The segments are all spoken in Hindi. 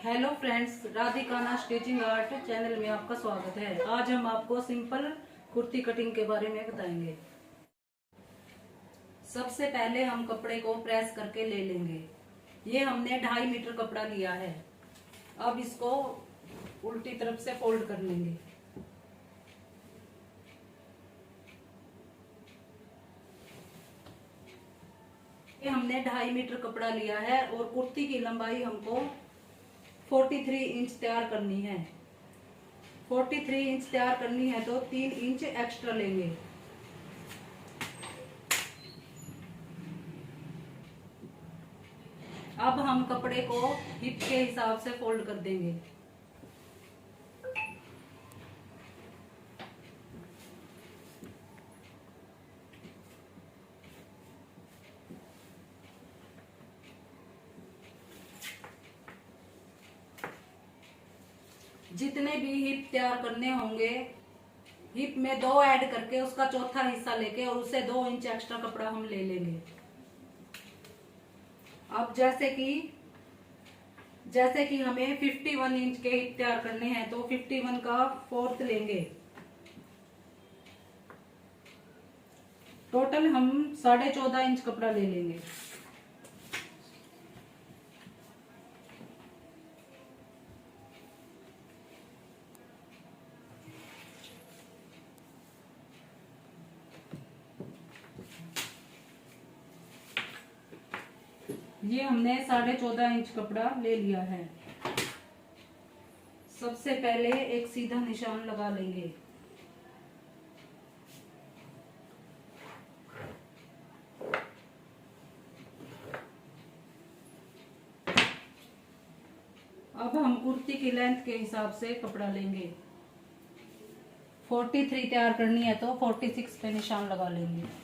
हेलो फ्रेंड्स, राधिकाना स्टिचिंग आर्ट चैनल में आपका स्वागत है। आज हम आपको सिंपल कुर्ती कटिंग के बारे में बताएंगे। सबसे पहले हम कपड़े को प्रेस करके ले लेंगे। ये हमने 2.5 मीटर कपड़ा लिया है। अब इसको उल्टी तरफ से फोल्ड कर लेंगे। ये हमने 2.5 मीटर कपड़ा लिया है और कुर्ती की लंबाई हमको 43 इंच तैयार करनी है। 43 इंच तैयार करनी है तो 3 इंच एक्स्ट्रा लेंगे। अब हम कपड़े को हिप के हिसाब से फोल्ड कर देंगे। जितने भी हिप तैयार करने होंगे, हिप में 2 ऐड करके उसका चौथा हिस्सा लेके और उसे 2 इंच एक्स्ट्रा कपड़ा हम ले लेंगे। अब जैसे कि हमें 51 इंच के हिप तैयार करने हैं तो 51 का 4th लेंगे। टोटल हम 14.5 इंच कपड़ा ले लेंगे। ये हमने 14.5 इंच कपड़ा ले लिया है। सबसे पहले एक सीधा निशान लगा लेंगे। अब हम कुर्ती की लेंथ के हिसाब से कपड़ा लेंगे। 43 तैयार करनी है तो 46 पे निशान लगा लेंगे।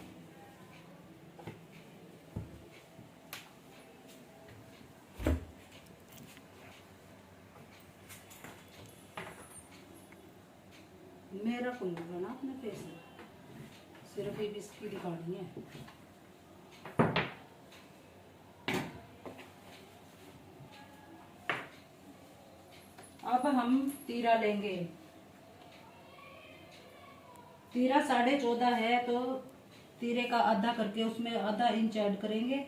मेरा खुलूंगा ना अपने फेस में, सिर्फ ये इसकी दिखानी है। अब हम तीरा लेंगे। तीरा 14.5 है तो तीरे का आधा करके उसमें आधा इंच ऐड करेंगे।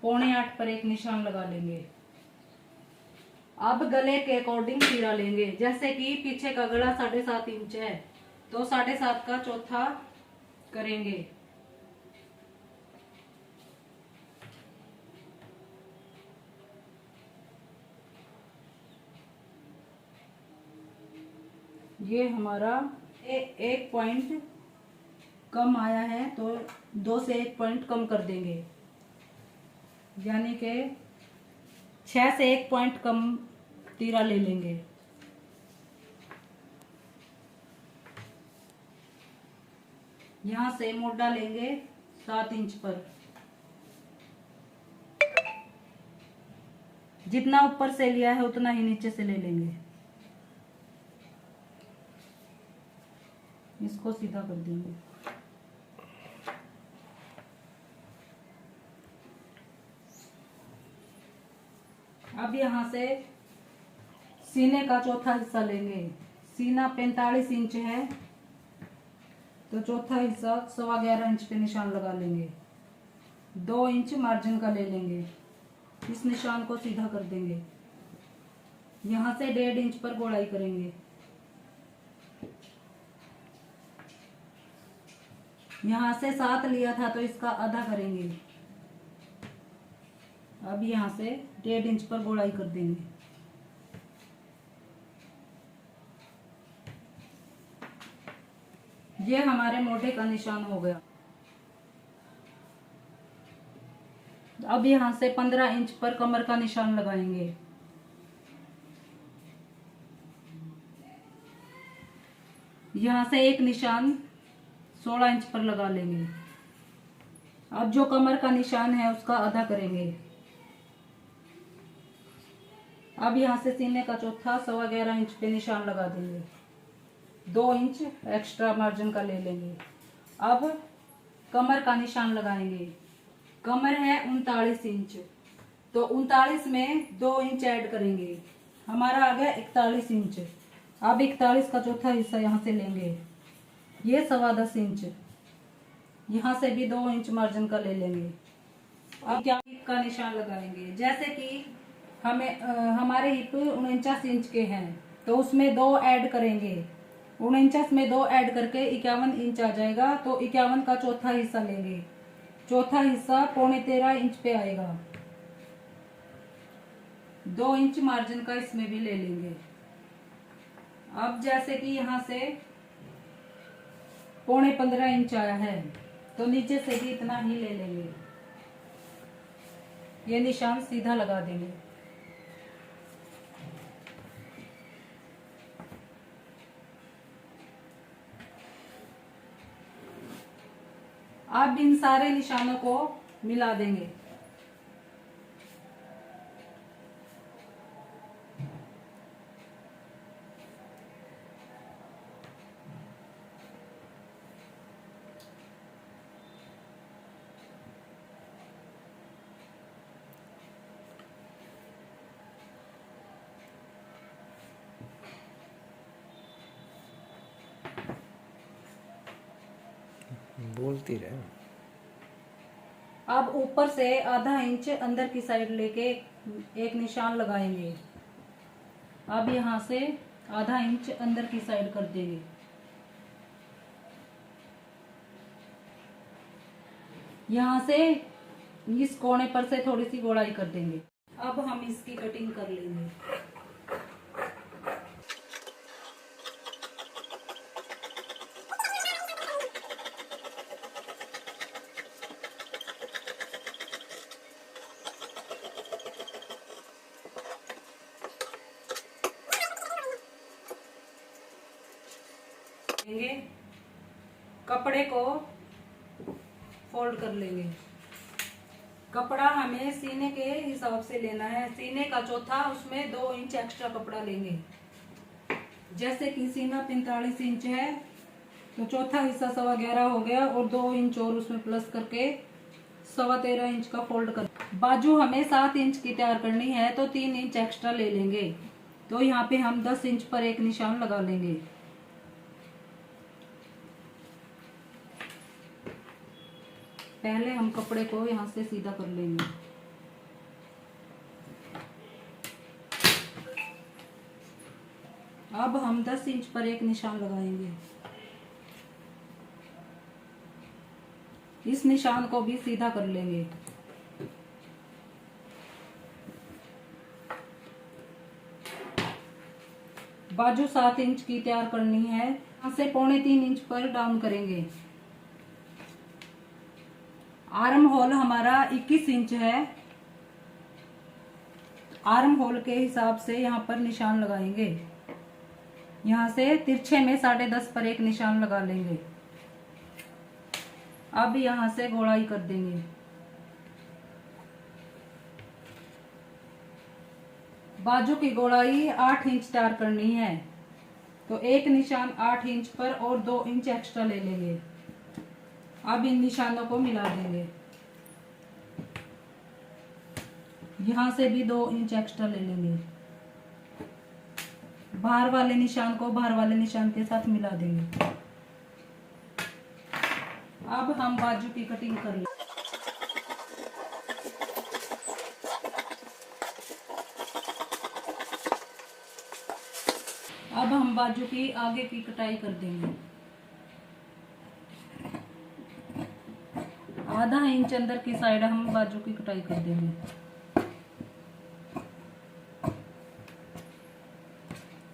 7.25 पर एक निशान लगा लेंगे। अब गले के अकॉर्डिंग तीरा लेंगे। जैसे कि पीछे का गला 7.5 इंच है तो 7.5 का चौथा करेंगे। ये हमारा एक पॉइंट कम आया है तो 2 से 1 पॉइंट कम कर देंगे, यानी कि 6 से 1 पॉइंट कम तीरा ले लेंगे। यहाँ से मोटा लेंगे 7 इंच पर। जितना ऊपर से लिया है उतना ही नीचे से ले लेंगे। इसको सीधा कर देंगे। अब यहाँ से सीने का चौथा हिस्सा लेंगे। सीना 45 इंच है तो चौथा हिस्सा 11.25 इंच पे निशान लगा लेंगे। 2 इंच मार्जिन का ले लेंगे। इस निशान को सीधा कर देंगे। यहाँ से 1.5 इंच पर गोलाई करेंगे। यहाँ से 7 लिया था तो इसका आधा करेंगे। अब यहाँ से 1.5 इंच पर गोलाई कर देंगे। ये हमारे मोढे का निशान हो गया। अब यहाँ से 15 इंच पर कमर का निशान लगाएंगे। यहाँ से एक निशान 16 इंच पर लगा लेंगे। अब जो कमर का निशान है उसका आधा करेंगे। अब यहाँ से सीने का चौथा 11.25 इंच पे निशान लगा देंगे। 2 इंच एक्स्ट्रा मार्जिन का ले लेंगे। अब कमर का निशान लगाएंगे। कमर है 39 इंच तो 39 में 2 इंच ऐड करेंगे, हमारा आ गया 41 इंच। अब 41 का चौथा हिस्सा यहाँ से लेंगे, ये 10.25 इंच, यहाँ से भी 2 इंच मार्जिन का ले लेंगे। अब क्या का निशान लगाएंगे, जैसे कि हमें हमारे हिप 49 इंच के हैं, तो उसमें 2 ऐड करेंगे, 49 में 2 ऐड करके 51 इंच आ जाएगा। तो 51 का चौथा हिस्सा लेंगे, चौथा हिस्सा 13.25 इंच पे आएगा, 2 इंच मार्जिन का इसमें भी ले लेंगे। अब जैसे कि यहाँ से 15.25 इंच आया है, तो नीचे से भी इतना ही ले लेंगे, ये निशान सीधा लगा देंगे। अब इन सारे निशानों को मिला देंगे। बोलती रहे। अब ऊपर से आधा इंच अंदर की साइड लेके एक निशान लगाएंगे। अब यहाँ से आधा इंच अंदर की साइड कर देंगे। यहाँ से इस कोने पर से थोड़ी सी गोलाई कर देंगे। अब हम इसकी कटिंग कर लेंगे। कपड़े को फोल्ड कर लेंगे। कपड़ा हमें सीने के हिसाब से लेना है, सीने का चौथा, उसमें 2 इंच एक्स्ट्रा कपड़ा लेंगे। जैसे कि सीना 45 इंच है, तो चौथा हिस्सा 11.25 हो गया और 2 इंच और उसमें प्लस करके 13.25 इंच का फोल्ड कर। बाजू हमें 7 इंच की तैयार करनी है, तो 3 इंच एक्स्ट्रा ले लेंगे। तो यहाँ पे हम 10 इंच पर एक निशान लगा लेंगे। पहले हम कपड़े को यहाँ से सीधा कर लेंगे। अब हम 10 इंच पर एक निशान लगाएंगे। इस निशान को भी सीधा कर लेंगे। बाजू 7 इंच की तैयार करनी है, यहाँ से 3.25 इंच पर डाउन करेंगे। आर्म होल हमारा 21 इंच है, आर्म होल के हिसाब से यहाँ पर निशान लगाएंगे। यहाँ से तिरछे में 10.5 पर एक निशान लगा लेंगे। अब यहाँ से गोलाई कर देंगे। बाजू की गोलाई 8 इंच तैयार करनी है, तो एक निशान 8 इंच पर और 2 इंच एक्स्ट्रा ले लेंगे। अब इन निशानों को मिला देंगे। यहाँ से भी 2 इंच एक्स्ट्रा ले लेंगे। बाहर वाले निशान को बाहर वाले निशान के साथ मिला देंगे। अब हम बाजू की कटिंग कर लेंगे। अब हम बाजू की आगे की कटाई कर देंगे। आधा इंच अंदर की साइड हम बाजू की कटाई कर देंगे।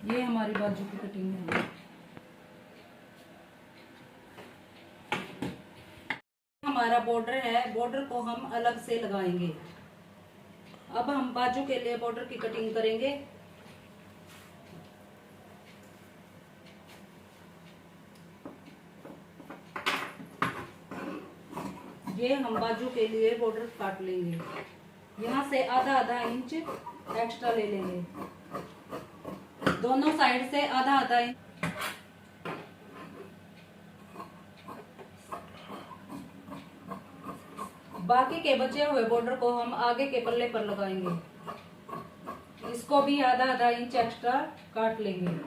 ये हमारी बाजू की कटिंग है। हमारा बॉर्डर है, बॉर्डर को हम अलग से लगाएंगे। अब हम बाजू के लिए बॉर्डर की कटिंग करेंगे। ये हम बाजू के लिए बॉर्डर काट लेंगे। यहाँ से आधा इंच एक्स्ट्रा ले लेंगे, दोनों साइड से आधा इंच। बाकी के बचे हुए बॉर्डर को हम आगे के पल्ले पर लगाएंगे। इसको भी आधा आधा इंच एक्स्ट्रा काट लेंगे।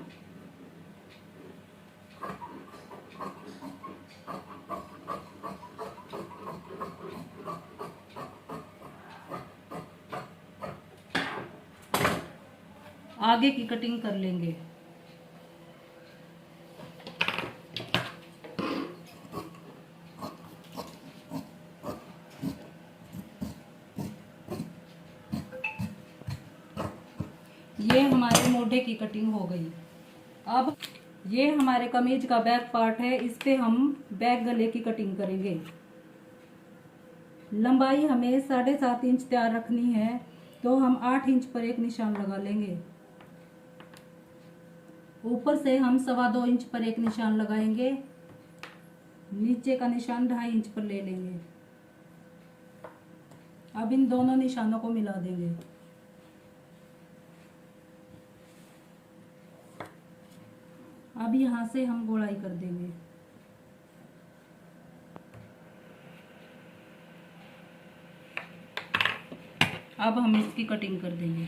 आगे की कटिंग कर लेंगे। ये हमारे मोढे की कटिंग हो गई। अब ये हमारे कमीज का बैक पार्ट है, इस पे हम बैक गले की कटिंग करेंगे। लंबाई हमें 7.5 इंच तैयार रखनी है, तो हम 8 इंच पर एक निशान लगा लेंगे। ऊपर से हम 2.25 इंच पर एक निशान लगाएंगे। नीचे का निशान 2.5 इंच पर ले लेंगे। अब इन दोनों निशानों को मिला देंगे। अब यहाँ से हम गोलाई कर देंगे। अब हम इसकी कटिंग कर देंगे।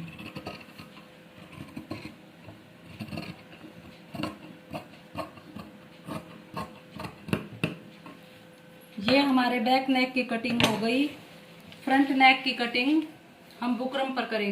ये हमारे बैक नेक की कटिंग हो गई। फ्रंट नेक की कटिंग हम बुकरम पर करेंगे।